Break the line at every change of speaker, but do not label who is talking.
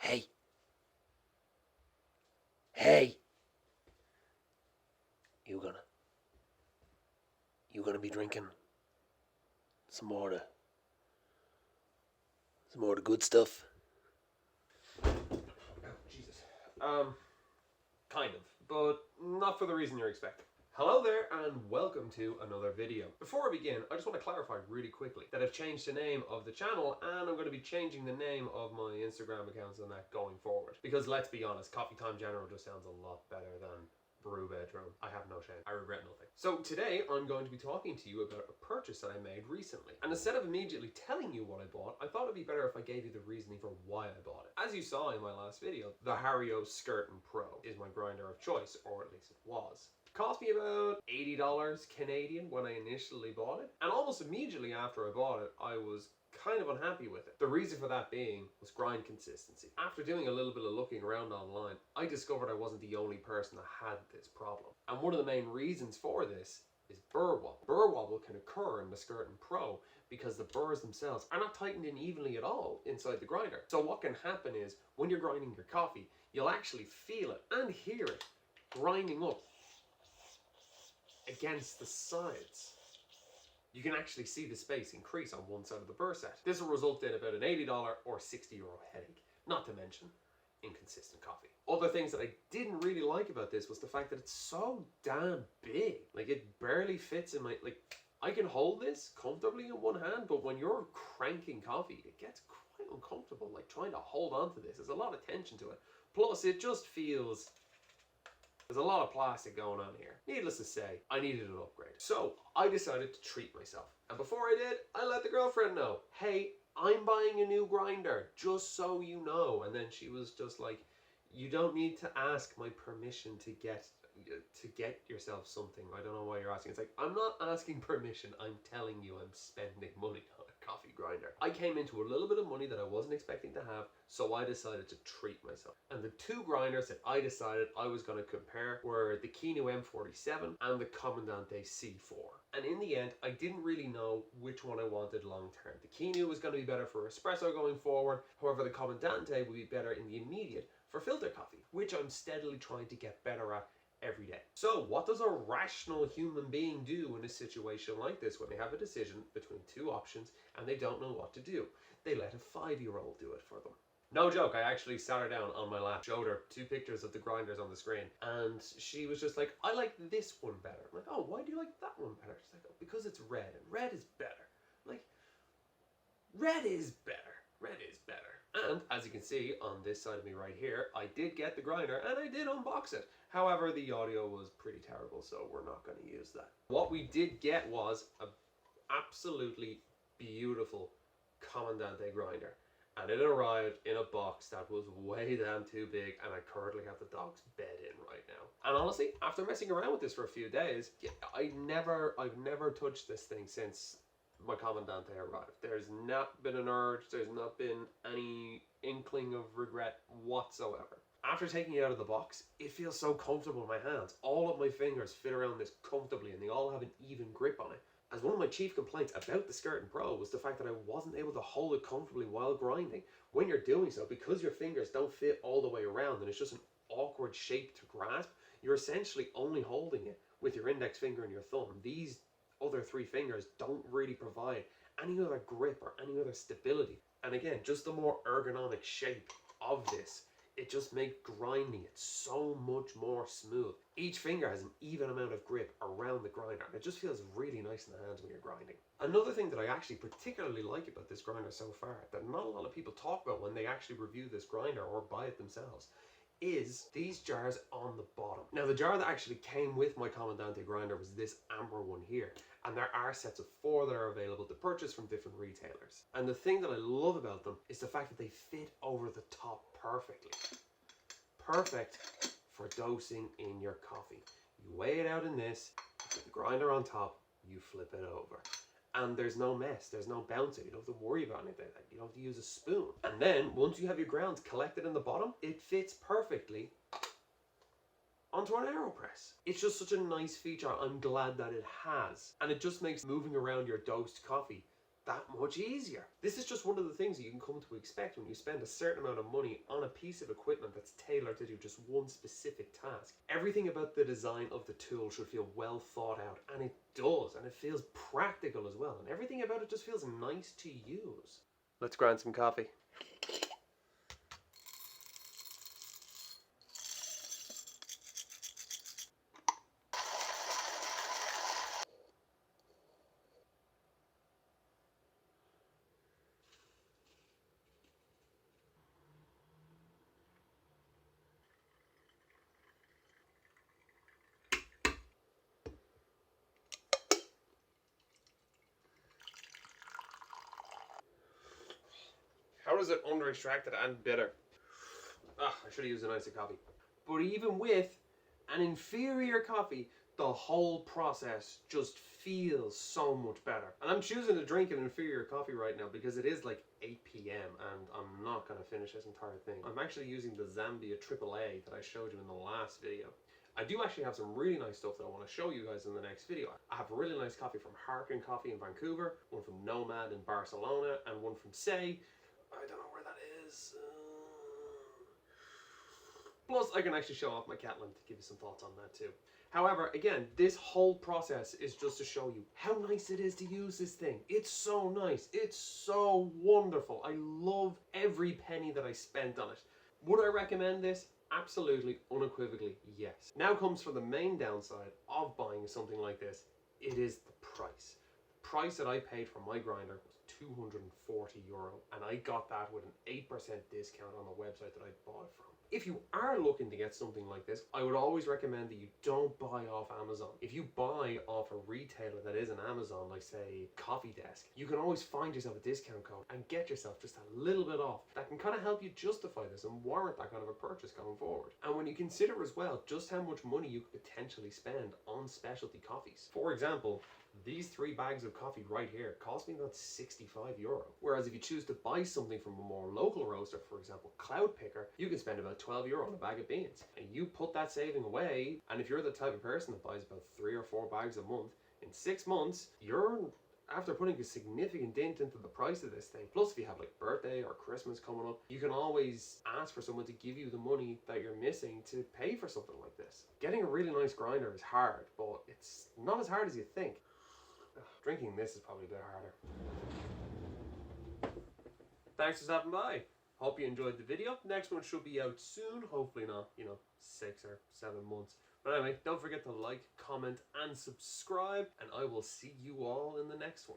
Hey. Hey. You gonna be drinking some more of the good stuff?
Jesus. Kind of, but not for the reason you're expecting. Hello there and welcome to another video. Before I begin, I just want to clarify really quickly that I've changed the name of the channel and I'm going to be changing the name of my Instagram accounts and that going forward. Because let's be honest, Coffee Time General just sounds a lot better than Brew Bedroom. I have no shame. I regret nothing. So today I'm going to be talking to you about a purchase that I made recently. And instead of immediately telling you what I bought, I thought it'd be better if I gave you the reasoning for why I bought it. As you saw in my last video, the Hario C40 Pro is my grinder of choice, or at least it was. It cost me about $80 Canadian when I initially bought it. And almost immediately after I bought it, I was kind of unhappy with it. The reason for that being was grind consistency. After doing a little bit of looking around online, I discovered I wasn't the only person that had this problem. And one of the main reasons for this is burr wobble. Burr wobble can occur in the C40 Pro because the burrs themselves are not tightened in evenly at all inside the grinder. So what can happen is when you're grinding your coffee, you'll actually feel it and hear it grinding up against the sides. You can actually see the space increase on one side of the burr set. This will result in about an $80 or €60 headache, not to mention inconsistent coffee. Other things that I didn't really like about this was the fact that it's so damn big. Like, it barely fits in my, I can hold this comfortably in one hand, but when you're cranking coffee, it gets quite uncomfortable, like trying to hold on to this. There's a lot of tension to it. Plus, it just feels, there's a lot of plastic going on here. Needless to say, I needed an upgrade. So I decided to treat myself. And before I did, I let the girlfriend know, hey, I'm buying a new grinder, just so you know. And then she was just like, you don't need to ask my permission to get yourself something. I don't know why you're asking. It's like, I'm not asking permission. I'm telling you I'm spending money on a coffee grinder. I came into a little bit of money that I wasn't expecting to have, so I decided to treat myself. And the two grinders that I decided I was going to compare were the Kinu M47 and the Comandante C4. And in the end, I didn't really know which one I wanted long term. The Kinu was going to be better for espresso going forward. However, the Comandante would be better in the immediate for filter coffee, which I'm steadily trying to get better at every day. So what does a rational human being do in a situation like this when they have a decision between two options and they don't know what to do? They let a 5-year-old do it for them. No joke, I actually sat her down on my lap, showed her two pictures of the grinders on the screen, and she was just like, I like this one better. I'm like, oh, why do you like that one better? She's like, oh, because it's red, and red is better. I'm like, red is better. Red is better. And as you can see on this side of me right here, I did get the grinder and I did unbox it. However, the audio was pretty terrible, so we're not going to use that. What we did get was an absolutely beautiful Comandante grinder. And it arrived in a box that was way damn too big, and I currently have the dog's bed in right now. And honestly, after messing around with this for a few days, I've never touched this thing since my Comandante arrived. There's not been an urge, there's not been any inkling of regret whatsoever. After taking it out of the box, it feels so comfortable in my hands. All of my fingers fit around this comfortably and they all have an even grip on it. As one of my chief complaints about the C40 Pro was the fact that I wasn't able to hold it comfortably while grinding. When you're doing so, because your fingers don't fit all the way around and it's just an awkward shape to grasp, you're essentially only holding it with your index finger and your thumb. These other three fingers don't really provide any other grip or any other stability. And again, just the more ergonomic shape of this, it just makes grinding it so much more smooth. Each finger has an even amount of grip around the grinder, and it just feels really nice in the hands when you're grinding. Another thing that I actually particularly like about this grinder so far, that not a lot of people talk about when they actually review this grinder or buy it themselves, is these jars on the bottom. Now, the jar that actually came with my Comandante grinder was this amber one here, and there are sets of 4 that are available to purchase from different retailers. And the thing that I love about them is the fact that they fit over the top perfectly. Perfect for dosing in your coffee. You weigh it out in this, you put the grinder on top, you flip it over. And there's no mess, there's no bouncing, you don't have to worry about anything, you don't have to use a spoon. And then, once you have your grounds collected in the bottom, it fits perfectly onto an AeroPress. It's just such a nice feature I'm glad that it has. And it just makes moving around your dosed coffee that much easier. This is just one of the things that you can come to expect when you spend a certain amount of money on a piece of equipment that's tailored to do just one specific task. Everything about the design of the tool should feel well thought out, and it does, and it feels practical as well, and everything about it just feels nice to use. Let's grind some coffee. How is it under extracted and bitter? I should have used a nicer coffee. But even with an inferior coffee, the whole process just feels so much better. And I'm choosing to drink an inferior coffee right now because it is like 8 p.m. and I'm not going to finish this entire thing. I'm actually using the Zambia AAA that I showed you in the last video. I do actually have some really nice stuff that I want to show you guys in the next video. I have a really nice coffee from Harkin Coffee in Vancouver, one from Nomad in Barcelona, and one from Say. I don't know where that is. Plus, I can actually show off my Catlin to give you some thoughts on that too. However, again, this whole process is just to show you how nice it is to use this thing. It's so nice. It's so wonderful. I love every penny that I spent on it. Would I recommend this? Absolutely, unequivocally, yes. Now comes for the main downside of buying something like this. It is the price. The price that I paid for my grinder was €240, and I got that with an 8% discount on the website that I bought it from. If you are looking to get something like this, I would always recommend that you don't buy off Amazon. If you buy off a retailer that is an Amazon, like say Coffee Desk, you can always find yourself a discount code and get yourself just a little bit off. That can kind of help you justify this and warrant that kind of a purchase going forward. And when you consider as well just how much money you could potentially spend on specialty coffees. For example, these 3 bags of coffee right here cost me about €65. Whereas if you choose to buy something from a more local roaster, for example Cloud Picker, you can spend about €12 on a bag of beans. And you put that saving away, and if you're the type of person that buys about 3 or 4 bags a month, in 6 months, you're, after putting a significant dent into the price of this thing, plus if you have like birthday or Christmas coming up, you can always ask for someone to give you the money that you're missing to pay for something like this. Getting a really nice grinder is hard, but it's not as hard as you think. Drinking this is probably a bit harder. Thanks for stopping by. Hope you enjoyed the video. Next one should be out soon. Hopefully not, 6 or 7 months. But anyway, don't forget to like, comment, and subscribe. And I will see you all in the next one.